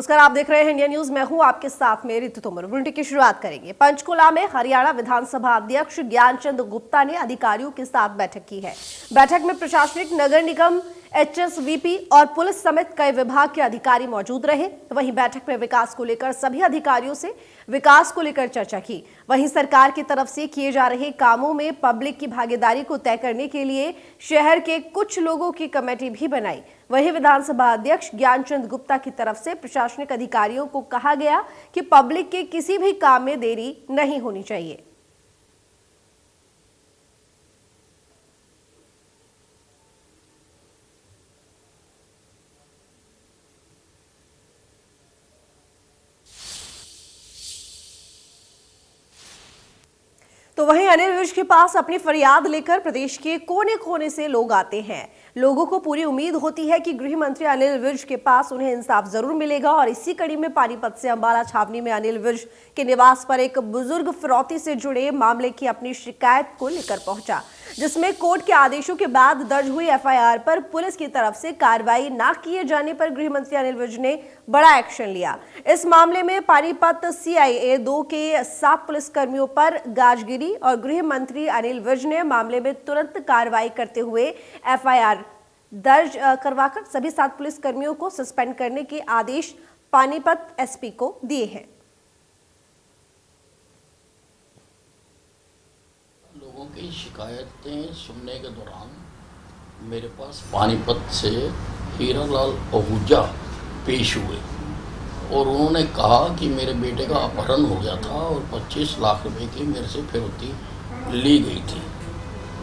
नमस्कार, आप देख रहे हैं इंडिया न्यूज। मैं हूं आपके साथ में ऋतु तोमर। बुलेटिन की शुरुआत करेंगे। पंचकुला में हरियाणा विधानसभा अध्यक्ष ज्ञानचंद गुप्ता ने अधिकारियों के साथ बैठक की है। बैठक में प्रशासनिक, नगर निगम, एचएसवीपी और पुलिस समेत कई विभाग के अधिकारी मौजूद रहे। वहीं बैठक में विकास को लेकर सभी अधिकारियों से विकास को लेकर चर्चा की। वहीं सरकार की तरफ से किए जा रहे कामों में पब्लिक की भागीदारी को तय करने के लिए शहर के कुछ लोगों की कमेटी भी बनाई। वहीं विधानसभा अध्यक्ष ज्ञानचंद गुप्ता की तरफ से प्रशासनिक अधिकारियों को कहा गया कि पब्लिक के किसी भी काम में देरी नहीं होनी चाहिए। तो वहीं अनिल विज के पास अपनी फरियाद लेकर प्रदेश के कोने कोने से लोग आते हैं। लोगों को पूरी उम्मीद होती है कि गृह मंत्री अनिल विज के पास उन्हें इंसाफ जरूर मिलेगा। और इसी कड़ी में पानीपत से अंबाला छावनी में अनिल विज के निवास पर एक बुजुर्ग फिरौती से जुड़े मामले की अपनी शिकायत को लेकर पहुंचा, जिसमें कोर्ट के आदेशों के बाद दर्ज हुई एफआईआर पर पुलिस की तरफ से कार्रवाई न किए जाने पर गृह मंत्री अनिल विज ने बड़ा एक्शन लिया। इस मामले में पानीपत सीआईए 2 के 7 पुलिसकर्मियों पर गाजगिरी और गृह मंत्री अनिल विज ने मामले में तुरंत कार्रवाई करते हुए एफआईआर दर्ज करवाकर सभी 7 पुलिसकर्मियों को सस्पेंड करने के आदेश पानीपत एसपी को दिए हैं। लोगों की शिकायतें सुनने के दौरान मेरे पास पानीपत से हीरालाल आहूजा पेश हुए और उन्होंने कहा कि मेरे बेटे का अपहरण हो गया था और 25 लाख रुपए की मेरे से फिरौती ली गई थी।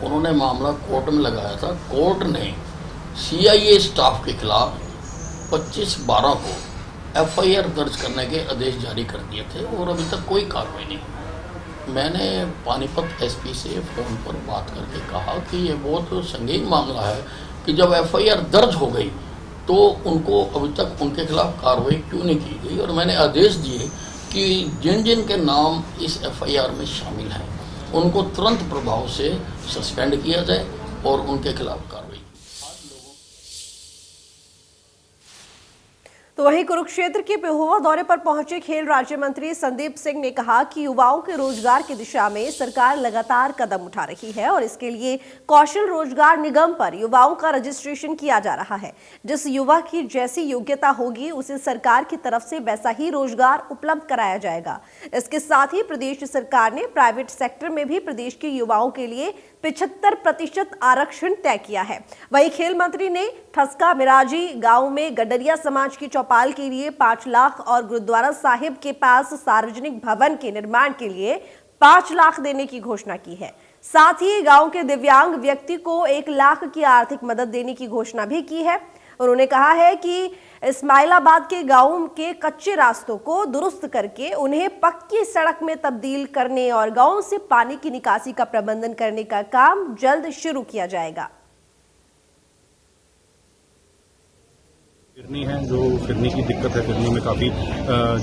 उन्होंने मामला कोर्ट में लगाया था। कोर्ट ने सीआईए स्टाफ के खिलाफ 25/12 को एफआईआर दर्ज करने के आदेश जारी कर दिए थे और अभी तक कोई कार्रवाई नहीं हुई। मैंने पानीपत एसपी से फ़ोन पर बात करके कहा कि ये बहुत संगीन मामला है कि जब एफआईआर दर्ज हो गई तो उनको अभी तक उनके खिलाफ कार्रवाई क्यों नहीं की गई। और मैंने आदेश दिए कि जिन जिन के नाम इस एफआईआर में शामिल हैं उनको तुरंत प्रभाव से सस्पेंड किया जाए और उनके खिलाफ कार्रवाई। तो वहीं कुरुक्षेत्र के पेहोवा दौरे पर पहुंचे खेल राज्य मंत्री संदीप सिंह ने कहा कि युवाओं के रोजगार की दिशा में सरकार लगातार कदम उठा रही है और इसके लिए कौशल रोजगार निगम पर युवाओं का रजिस्ट्रेशन किया जा रहा है। जिस युवा की जैसी योग्यता होगी उसे सरकार की तरफ से वैसा ही रोजगार उपलब्ध कराया जाएगा। इसके साथ ही प्रदेश सरकार ने प्राइवेट सेक्टर में भी प्रदेश के युवाओं के लिए 75% आरक्षण तय किया है। वहीं खेल मंत्री ने ठसका मिराजी गांव में गडरिया समाज की चौपाल के लिए 5 लाख और गुरुद्वारा साहिब के पास सार्वजनिक भवन के निर्माण के लिए 5 लाख देने की घोषणा की है। साथ ही गांव के दिव्यांग व्यक्ति को 1 लाख की आर्थिक मदद देने की घोषणा भी की है। उन्होंने कहा है कि इस्माइलाबाद के गांव के कच्चे रास्तों को दुरुस्त करके उन्हें पक्की सड़क में तब्दील करने और गांव से पानी की निकासी का प्रबंधन करने का काम जल्द शुरू किया जाएगा। फिरनी है, जो फिरनी की दिक्कत है, फिरनी में काफ़ी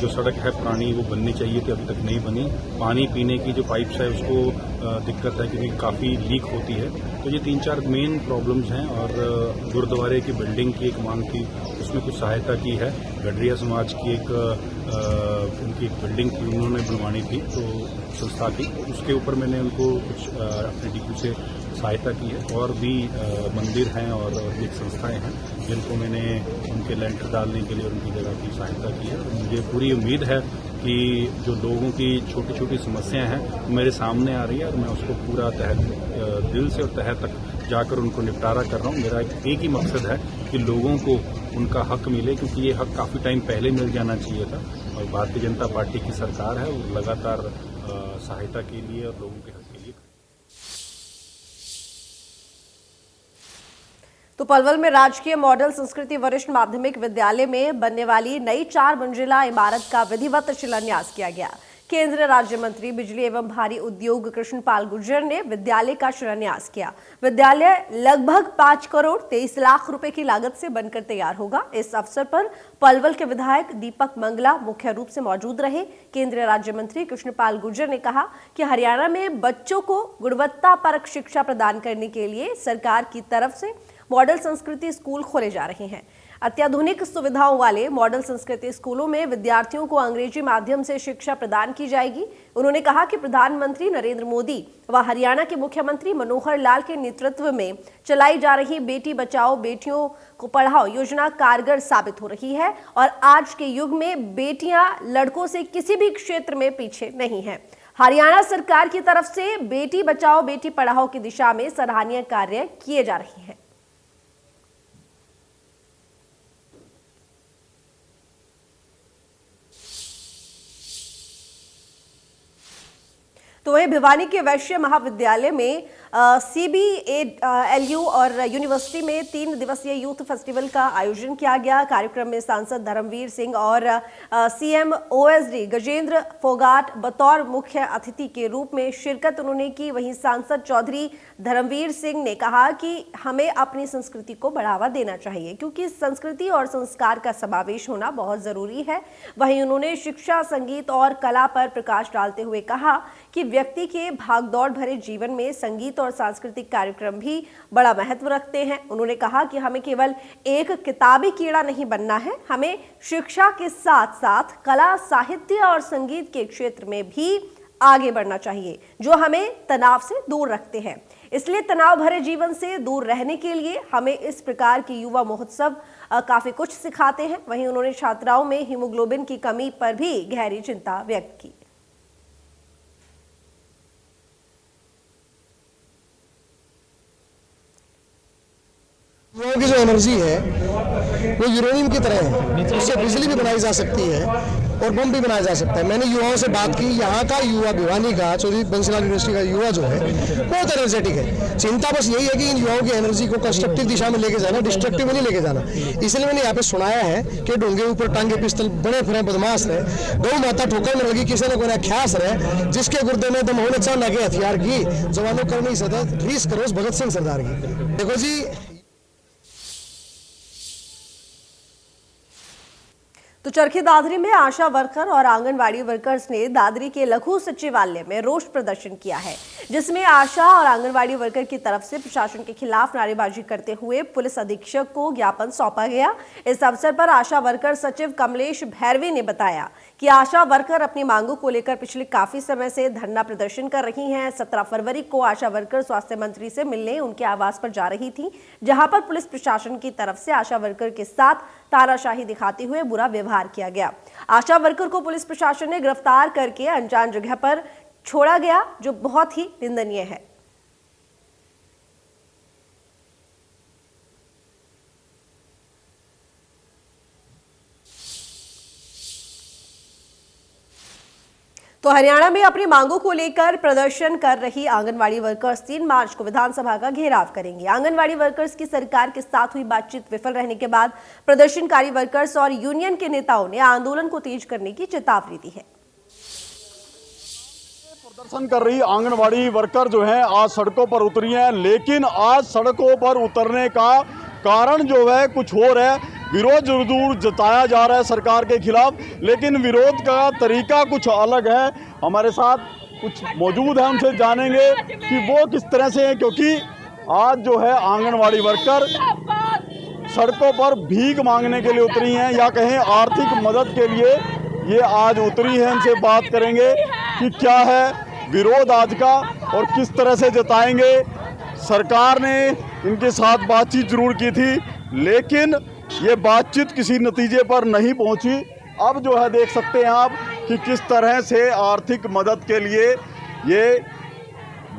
जो सड़क है पुरानी वो बननी चाहिए थी, अभी तक नहीं बनी। पानी पीने की जो पाइप्स है उसको दिक्कत है क्योंकि काफ़ी लीक होती है। तो ये 3-4 मेन प्रॉब्लम्स हैं। और गुरुद्वारे की बिल्डिंग की एक मांग थी, उसमें कुछ सहायता की है। गडरिया समाज की उनकी एक बिल्डिंग थी, उन्होंने बनवानी थी तो संस्था की, उसके ऊपर मैंने उनको कुछ अपने डीक्यू से सहायता की है। और भी मंदिर हैं और भी संस्थाएं हैं जिनको मैंने उनके लेंटर डालने के लिए और उनकी जगह की सहायता की है। तो मुझे पूरी उम्मीद है कि जो लोगों की छोटी छोटी समस्याएं हैं वो मेरे सामने आ रही है और मैं उसको पूरा दिल से और तह तक जाकर उनको निपटारा कर रहा हूँ। मेरा एक ही मकसद है कि लोगों को उनका हक मिले, क्योंकि ये हक काफ़ी टाइम पहले मिल जाना चाहिए था। और भारतीय जनता पार्टी की सरकार है, वो लगातार सहायता के लिए और लोगों के हक के लिए। तो पलवल में राजकीय मॉडल संस्कृति वरिष्ठ माध्यमिक विद्यालय में बनने वाली नई 4 मंजिला इमारत का विधिवत शिलान्यास किया गया। केंद्रीय राज्य मंत्री बिजली एवं भारी उद्योग कृष्णपाल गुर्जर ने विद्यालय का शिलान्यास किया। विद्यालय लगभग 5 करोड़ 23 लाख रुपए की लागत से बनकर तैयार होगा। इस अवसर पर पलवल के विधायक दीपक मंगला मुख्य रूप से मौजूद रहे। केंद्रीय राज्य मंत्री कृष्णपाल गुर्जर ने कहा कि हरियाणा में बच्चों को गुणवत्तापरक शिक्षा प्रदान करने के लिए सरकार की तरफ से मॉडल संस्कृति स्कूल खोले जा रहे हैं। अत्याधुनिक सुविधाओं वाले मॉडल संस्कृति स्कूलों में विद्यार्थियों को अंग्रेजी माध्यम से शिक्षा प्रदान की जाएगी। उन्होंने कहा कि प्रधानमंत्री नरेंद्र मोदी व हरियाणा के मुख्यमंत्री मनोहर लाल के नेतृत्व में चलाई जा रही बेटी बचाओ बेटियों को पढ़ाओ योजना कारगर साबित हो रही है और आज के युग में बेटियां लड़कों से किसी भी क्षेत्र में पीछे नहीं हैं। हरियाणा सरकार की तरफ से बेटी बचाओ बेटी पढ़ाओ की दिशा में सराहनीय कार्य किए जा रहे हैं। तो वहीं भिवानी के वैश्य महाविद्यालय में CBALU और यूनिवर्सिटी में 3 दिवसीय यूथ फेस्टिवल का आयोजन किया गया। कार्यक्रम में सांसद धर्मवीर सिंह और CM OSD गजेंद्र फोगाट बतौर मुख्य अतिथि के रूप में शिरकत उन्होंने की। वहीं सांसद चौधरी धर्मवीर सिंह ने कहा कि हमें अपनी संस्कृति को बढ़ावा देना चाहिए क्योंकि संस्कृति और संस्कार का समावेश होना बहुत जरूरी है। वहीं उन्होंने शिक्षा, संगीत और कला पर प्रकाश डालते हुए कहा कि व्यक्ति के भागदौड़ भरे जीवन में संगीत और सांस्कृतिक कार्यक्रम भी बड़ा महत्व रखते हैं। उन्होंने कहा कि हमें केवल एक किताबी कीड़ा नहीं बनना है, हमें शिक्षा के साथ साथ कला, साहित्य और संगीत के क्षेत्र में भी आगे बढ़ना चाहिए जो हमें तनाव से दूर रखते हैं। इसलिए तनाव भरे जीवन से दूर रहने के लिए हमें इस प्रकार के युवा महोत्सव काफी कुछ सिखाते हैं। वहीं उन्होंने छात्राओं में हीमोग्लोबिन की कमी पर भी गहरी चिंता व्यक्त की। युवाओं की जो एनर्जी है वो यूरेनियम की तरह है, उससे बिजली भी बनाई जा सकती है और बम भी बनाया जा सकता है। मैंने युवाओं से बात की, यहाँ का युवा भिवानी का चौधरी बंसीलाल यूनिवर्सिटी का युवा जो है बहुत एनर्जेटिक है। चिंता बस यही है कि इन युवाओं की एनर्जी को कंस्ट्रक्टिव दिशा में लेके जाना, डिस्ट्रक्टिव में नहीं लेके जाना। इसलिए मैंने यहाँ पे सुनाया है कि डोंगे ऊपर टांगे पिस्तल बड़े फिर बदमाश रहे, गौ माता ठोकर में लगी किसी ने कोई ख्यास रहे, जिसके गुर्दे में दम होने चाह लगे हथियार की जवानों कर नहीं सकता रीस करो भगत सिंह सरदार की। देखो जी, तो चरखी दादरी में आशा वर्कर और आंगनवाड़ी वर्कर्स ने दादरी के लघु सचिवालय में रोष प्रदर्शन किया है, जिसमें आशा और आंगनवाड़ी वर्कर की तरफ से प्रशासन के खिलाफ नारेबाजी करते हुए पुलिस अधीक्षक को ज्ञापन सौंपा गया। इस अवसर पर आशा वर्कर सचिव कमलेश भैरवी ने बताया कि आशा वर्कर अपनी मांगों को लेकर पिछले काफी समय से धरना प्रदर्शन कर रही हैं। 17 फरवरी को आशा वर्कर स्वास्थ्य मंत्री से मिलने उनके आवास पर जा रही थी, जहां पर पुलिस प्रशासन की तरफ से आशा वर्कर के साथ तानाशाही दिखाते हुए बुरा व्यवहार किया गया। आशा वर्कर को पुलिस प्रशासन ने गिरफ्तार करके अनजान जगह पर छोड़ा गया, जो बहुत ही निंदनीय है। तो हरियाणा में अपनी मांगों को लेकर प्रदर्शन कर रही आंगनवाड़ी वर्कर्स 3 मार्च को विधानसभा का घेराव करेंगे। आंगनवाड़ी वर्कर्स की सरकार के साथ हुई बातचीत विफल रहने के बाद प्रदर्शनकारी वर्कर्स और यूनियन के नेताओं ने आंदोलन को तेज करने की चेतावनी दी है। प्रदर्शन कर रही आंगनवाड़ी वर्कर जो है आज सड़कों पर उतरी हैं, लेकिन आज सड़कों पर उतरने का कारण जो है कुछ और है। विरोध जरूर जताया जा रहा है सरकार के खिलाफ, लेकिन विरोध का तरीका कुछ अलग है। हमारे साथ कुछ मौजूद है, उनसे जानेंगे कि वो किस तरह से है, क्योंकि आज जो है आंगनवाड़ी वर्कर सड़कों पर भीख मांगने के लिए उतरी हैं या कहें आर्थिक मदद के लिए ये आज उतरी हैं। इनसे बात करेंगे कि क्या है विरोध आज का और किस तरह से जताएंगे। सरकार ने इनके साथ बातचीत जरूर की थी, लेकिन ये बातचीत किसी नतीजे पर नहीं पहुंची। अब जो है देख सकते हैं आप कि किस तरह से आर्थिक मदद के लिए ये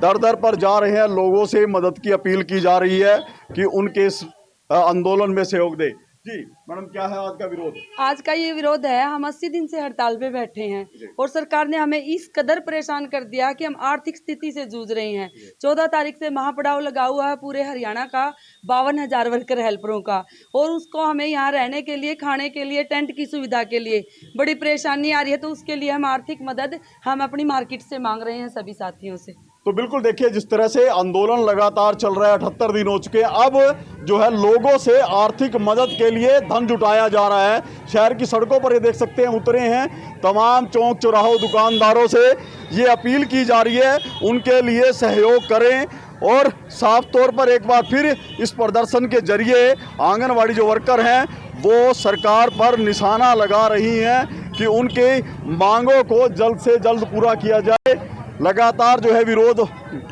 दर दर पर जा रहे हैं। लोगों से मदद की अपील की जा रही है कि उनके इस आंदोलन में सहयोग दे। जी मैडम, क्या है आज का विरोध? आज का ये विरोध है, हम 80 दिन से हड़ताल पे बैठे हैं और सरकार ने हमें इस कदर परेशान कर दिया कि हम आर्थिक स्थिति से जूझ रहे हैं। 14 तारीख से महापड़ाव लगा हुआ है पूरे हरियाणा का 52,000 वर्कर हेल्परों का, और उसको हमें यहाँ रहने के लिए, खाने के लिए, टेंट की सुविधा के लिए बड़ी परेशानी आ रही है। तो उसके लिए हम आर्थिक मदद हम अपनी मार्केट से मांग रहे हैं सभी साथियों से। तो बिल्कुल देखिए, जिस तरह से आंदोलन लगातार चल रहा है, 78 दिन हो चुके हैं। अब जो है लोगों से आर्थिक मदद के लिए धन जुटाया जा रहा है। शहर की सड़कों पर ये देख सकते हैं उतरे हैं। तमाम चौक चौराहों दुकानदारों से ये अपील की जा रही है उनके लिए सहयोग करें, और साफ तौर पर एक बार फिर इस प्रदर्शन के जरिए आंगनवाड़ी जो वर्कर हैं वो सरकार पर निशाना लगा रही हैं कि उनके मांगों को जल्द से जल्द पूरा किया जाए। लगातार जो है विरोध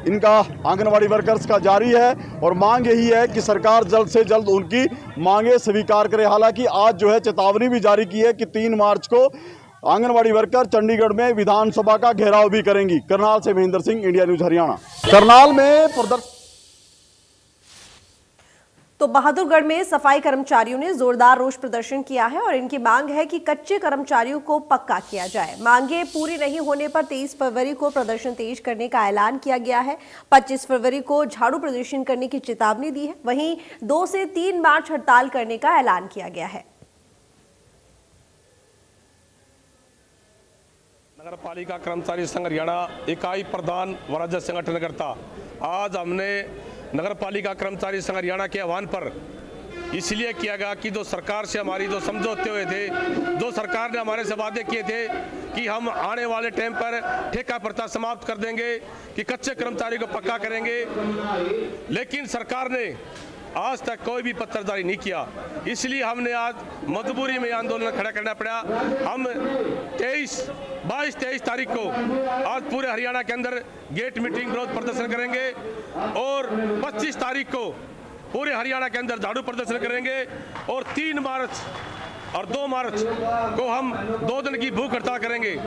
इनका आंगनवाड़ी वर्कर्स का जारी है और मांग यही है कि सरकार जल्द से जल्द उनकी मांगे स्वीकार करे। हालांकि आज जो है चेतावनी भी जारी की है कि 3 मार्च को आंगनवाड़ी वर्कर चंडीगढ़ में विधानसभा का घेराव भी करेंगी। करनाल से महेंद्र सिंह, इंडिया न्यूज हरियाणा। करनाल में प्रदर्शन। तो बहादुरगढ़ में सफाई कर्मचारियों ने जोरदार रोष प्रदर्शन किया है और इनकी मांग है कि कच्चे कर्मचारियों को पक्का किया जाए। मांगे पूरी नहीं होने पर 23 फरवरी को प्रदर्शन तेज करने का ऐलान किया गया है। 25 फरवरी को झाड़ू प्रदर्शन करने की चेतावनी दी है। वहीं 2 से 3 मार्च हड़ताल करने का ऐलान किया गया है। नगर पालिका कर्मचारी संघ हरियाणा इकाई प्रधान व राज्य संगठनकर्ता आज हमने नगर पालिका कर्मचारी संघ हरियाणा के आह्वान पर इसलिए किया गया कि जो सरकार से हमारी जो समझौते हुए थे, जो सरकार ने हमारे से वादे किए थे कि हम आने वाले टाइम पर ठेका प्रथा समाप्त कर देंगे, कि कच्चे कर्मचारी को पक्का करेंगे, लेकिन सरकार ने आज तक कोई भी पत्र जारी नहीं किया। इसलिए हमने आज मजबूरी में आंदोलन खड़ा करना पड़ा। हम 22-23 तारीख को आज पूरे हरियाणा के अंदर गेट मीटिंग विरोध प्रदर्शन करेंगे और 25 तारीख को पूरे हरियाणा के अंदर झाड़ू प्रदर्शन करेंगे और 3 मार्च और 2 मार्च को हम 2 दिन की भूख हड़ताल करेंगे।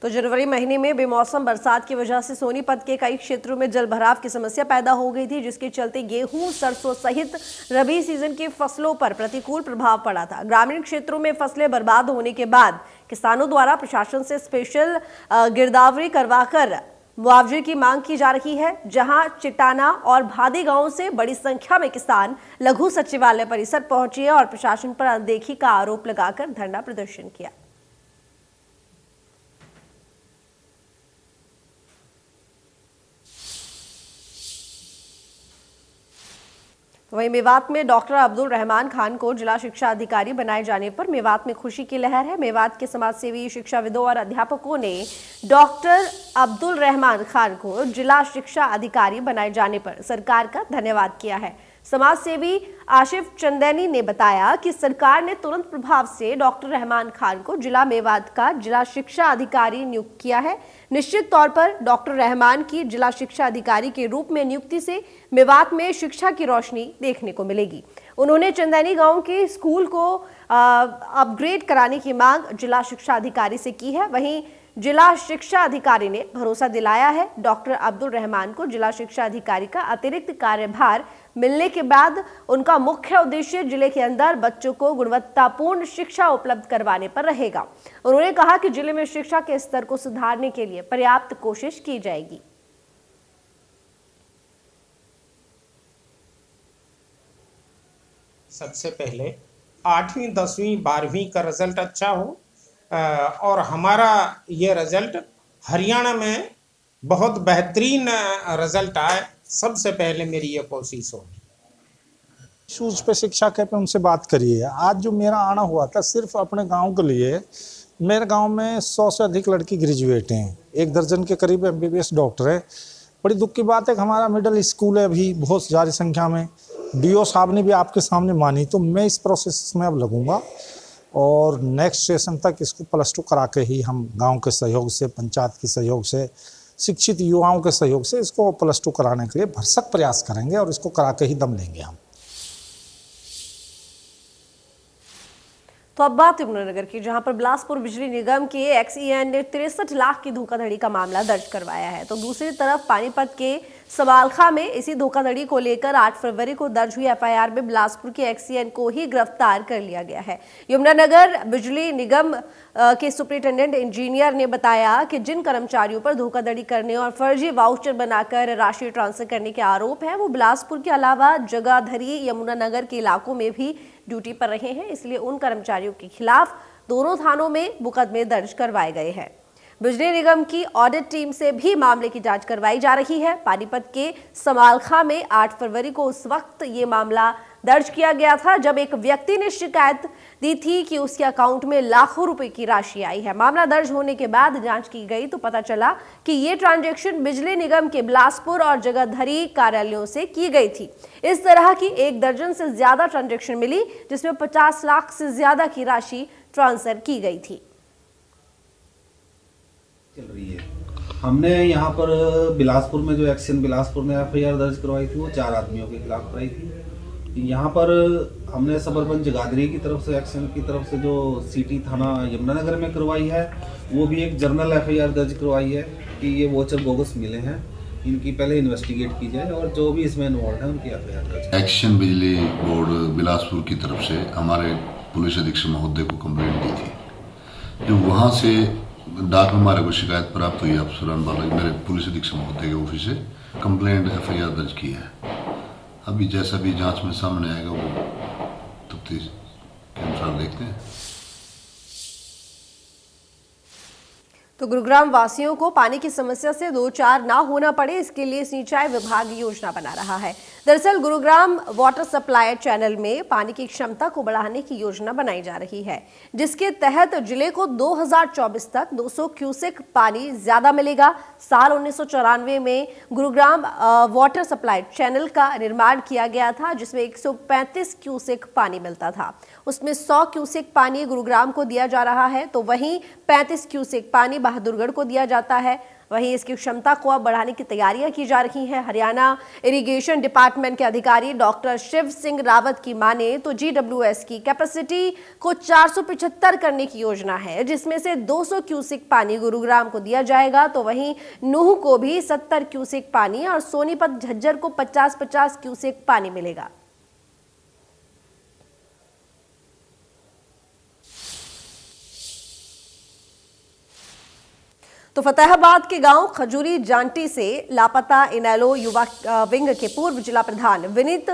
तो जनवरी महीने में बेमौसम बरसात की वजह से सोनीपत के कई क्षेत्रों में जलभराव की समस्या पैदा हो गई थी, जिसके चलते गेहूं, सरसों सहित रबी सीजन की फसलों पर प्रतिकूल प्रभाव पड़ा था। ग्रामीण क्षेत्रों में फसलें बर्बाद होने के बाद किसानों द्वारा प्रशासन से स्पेशल गिरदावरी करवाकर मुआवजे की मांग की जा रही है। जहां चिटाना और भादी गांव से बड़ी संख्या में किसान लघु सचिवालय परिसर पहुंचे और प्रशासन पर अनदेखी का आरोप लगाकर धरना प्रदर्शन किया। वहीं मेवात में डॉक्टर अब्दुल रहमान खान को जिला शिक्षा अधिकारी बनाए जाने पर मेवात में खुशी की लहर है। मेवात के समाजसेवी, शिक्षाविदों और अध्यापकों ने डॉक्टर अब्दुल रहमान खान को जिला शिक्षा अधिकारी बनाए जाने पर सरकार का धन्यवाद किया है। समाजसेवी आशिफ चंदैनी ने बताया कि सरकार ने तुरंत प्रभाव से डॉक्टर रहमान खान को जिला मेवात का जिला शिक्षा अधिकारी नियुक्त किया है। निश्चित तौर पर डॉक्टर रहमान की जिला शिक्षा अधिकारी के रूप में नियुक्ति से मेवात में शिक्षा की रोशनी देखने को मिलेगी। उन्होंने चंदैनी गांव के स्कूल को अपग्रेड कराने की मांग जिला शिक्षा अधिकारी से की है। वहीं जिला शिक्षा अधिकारी ने भरोसा दिलाया है डॉक्टर अब्दुल रहमान को जिला शिक्षा अधिकारी का अतिरिक्त कार्यभार मिलने के बाद उनका मुख्य उद्देश्य जिले के अंदर बच्चों को गुणवत्तापूर्ण शिक्षा उपलब्ध करवाने पर रहेगा। उन्होंने कहा कि जिले में शिक्षा के स्तर को सुधारने के लिए पर्याप्त कोशिश की जाएगी। सबसे पहले 8वीं, 10वीं, 12वीं का रिजल्ट अच्छा हो और हमारा ये रिजल्ट हरियाणा में बहुत बेहतरीन रिजल्ट आए, सबसे पहले मेरी ये कोशिश होगी। इशूज पे शिक्षा के पे उनसे बात करिए। आज जो मेरा आना हुआ था सिर्फ अपने गांव के लिए, मेरे गांव में 100 से अधिक लड़की ग्रेजुएट हैं, 1 दर्जन के करीब MBBS डॉक्टर है। बड़ी दुख की बात है कि हमारा मिडिल स्कूल है अभी बहुत ज़्यादा संख्या में। DO साहब ने भी आपके सामने मानी, तो मैं इस प्रोसेस में अब लगूंगा और नेक्स्ट सेशन तक इसको +2 करा के ही हम गांव के सहयोग से, पंचायत के सहयोग से, शिक्षित युवाओं के सहयोग से इसको +2 कराने के लिए भरसक प्रयास करेंगे और इसको करा के ही दम लेंगे हम। तो अब बात यमुनानगर की, जहां पर बिलासपुर बिजली निगम के XEN ने 63 लाख की धोखाधड़ी का मामला दर्ज करवाया है। तो दूसरी तरफ पानीपत के समालखा में इसी धोखाधड़ी को लेकर 8 फरवरी को दर्ज हुई FIR में बिलासपुर के XEN को ही गिरफ्तार कर लिया गया है। यमुनानगर बिजली निगम के सुपरिटेंडेंट इंजीनियर ने बताया कि जिन कर्मचारियों पर धोखाधड़ी करने और फर्जी वाउचर बनाकर राशि ट्रांसफर करने के आरोप है, वो बिलासपुर के अलावा जगाधरी, यमुनानगर के इलाकों में भी ड्यूटी पर रहे हैं। इसलिए उन कर्मचारियों के खिलाफ दोनों थानों में मुकदमे दर्ज करवाए गए हैं। बिजली निगम की ऑडिट टीम से भी मामले की जांच करवाई जा रही है। पानीपत के समालखा में 8 फरवरी को उस वक्त ये मामला दर्ज किया गया था जब एक व्यक्ति ने शिकायत दी थी कि उसके अकाउंट में लाखों रुपए की राशि आई है। मामला दर्ज होने के बाद जांच की गई तो पता चला कि ये ट्रांजैक्शन बिजली निगम के बिलासपुर और जगाधरी कार्यालयों से की गई थी। इस तरह की 1 दर्जन से ज्यादा ट्रांजैक्शन मिली, जिसमें 50 लाख से ज्यादा की राशि ट्रांसफर की गई थी। चल रही है। हमने यहाँ पर बिलासपुर में जो एक्शन बिलासपुर में एफआईआर दर्ज करवाई थी वो 4 आदमियों के खिलाफ कराई थी। यहाँ पर हमने सबरबंद जगाधरी की तरफ से एक्शन की तरफ से जो सिटी थाना यमुनानगर में करवाई है, वो भी एक जर्नल एफआईआर दर्ज करवाई है कि ये वोचर बोगस मिले हैं, इनकी पहले इन्वेस्टिगेट की जाए और जो भी इसमें इन्वॉल्व है उनकी एफआईआर दर्ज। एक्शन बिजली बोर्ड बिलासपुर की तरफ से हमारे पुलिस अधीक्षक महोदय को कंप्लेंट दी थी। जो वहाँ से डाक में हमारे को शिकायत प्राप्त हुई अफसरान बालाजी मेरे पुलिस अधीक्षक महोदय के ऑफिस से कंप्लेंट एफआईआर दर्ज की है। अभी जैसा भी जांच में सामने आएगा वो तफ्तीश के अनुसार देखते हैं। तो गुरुग्राम वासियों को पानी की समस्या से 2-4 ना होना पड़े, इसके लिए सिंचाई विभाग योजना बना रहा है। दरअसल गुरुग्राम वाटर सप्लाई चैनल में पानी की क्षमता को बढ़ाने की योजना बनाई जा रही है, जिसके तहत जिले को 2024 तक 200 क्यूसेक पानी ज्यादा मिलेगा। साल 1994 में गुरुग्राम वाटर सप्लाई चैनल का निर्माण किया गया था, जिसमें 135 क्यूसेक पानी मिलता था। उसमें 100 क्यूसेक पानी गुरुग्राम को दिया जा रहा है, तो वहीं 35 क्यूसेक पानी बहादुरगढ़ को दिया जाता है। वहीं इसकी क्षमता को अब बढ़ाने की तैयारियां की जा रही हैं। हरियाणा इरिगेशन डिपार्टमेंट के अधिकारी डॉक्टर शिव सिंह रावत की माने तो GWS की कैपेसिटी को 475 करने की योजना है, जिसमें से 200 क्यूसेक पानी गुरुग्राम को दिया जाएगा, तो वहीं नूह को भी 70 क्यूसेक पानी और सोनीपत झज्जर को 50-50 क्यूसेक पानी मिलेगा। तो फतेहाबाद के गांव खजूरी जांटी से लापता इनेलो युवा विंग के पूर्व जिला प्रधान विनीत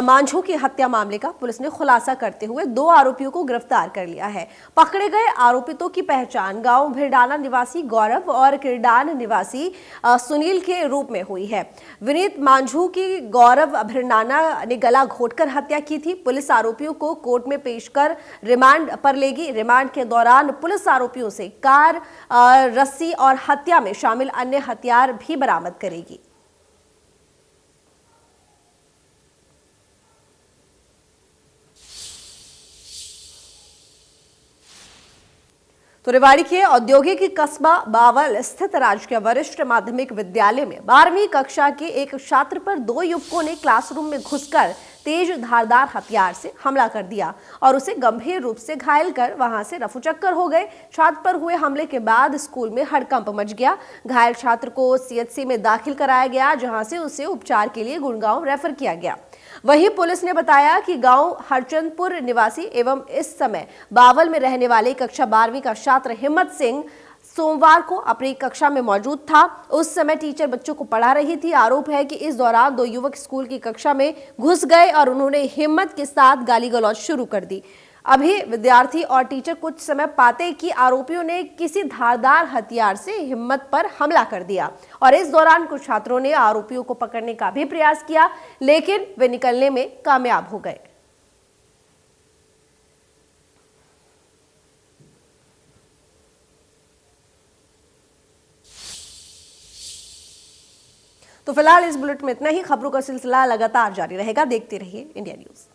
मांझू की हत्या मामले का पुलिस ने खुलासा करते हुए 2 आरोपियों को गिरफ्तार कर लिया है। पकड़े गए आरोपितों की पहचान गांव भिरडाना निवासी गौरव और किरडान निवासी सुनील के रूप में हुई है। विनीत मांझू की गौरव भिरडाना ने गला घोटकर हत्या की थी। पुलिस आरोपियों को कोर्ट में पेश कर रिमांड पर लेगी। रिमांड के दौरान पुलिस आरोपियों से कार, रस्सी और हत्या में शामिल अन्य हथियार भी बरामद करेगी। तो रेवाड़ी के औद्योगिक कस्बा बावल स्थित राजकीय वरिष्ठ माध्यमिक विद्यालय में 12वीं कक्षा के एक छात्र पर 2 युवकों ने क्लासरूम में घुसकर तेज धारदार हथियार से हमला कर दिया और उसे गंभीर रूप से घायल कर वहां से रफूचक्कर हो गए। छात्र पर हुए हमले के बाद स्कूल में हड़कंप मच गया। घायल छात्र को CHC में दाखिल कराया गया, जहां से उसे उपचार के लिए गुड़गांव रेफर किया गया। वहीं पुलिस ने बताया कि गांव हरचंदपुर निवासी एवं इस समय बावल में रहने वाले कक्षा 12वीं का छात्र हिम्मत सिंह सोमवार को अपनी कक्षा में मौजूद था। उस समय टीचर बच्चों को पढ़ा रही थी। आरोप है कि इस दौरान 2 युवक स्कूल की कक्षा में घुस गए और उन्होंने हिम्मत के साथ गाली गलौज शुरू कर दी। अभी विद्यार्थी और टीचर कुछ समय पाते कि आरोपियों ने किसी धारदार हथियार से हिम्मत पर हमला कर दिया और इस दौरान कुछ छात्रों ने आरोपियों को पकड़ने का भी प्रयास किया, लेकिन वे निकलने में कामयाब हो गए। तो फिलहाल इस बुलेटिन में इतना ही। खबरों का सिलसिला लगातार जारी रहेगा। देखते रहिए इंडिया न्यूज।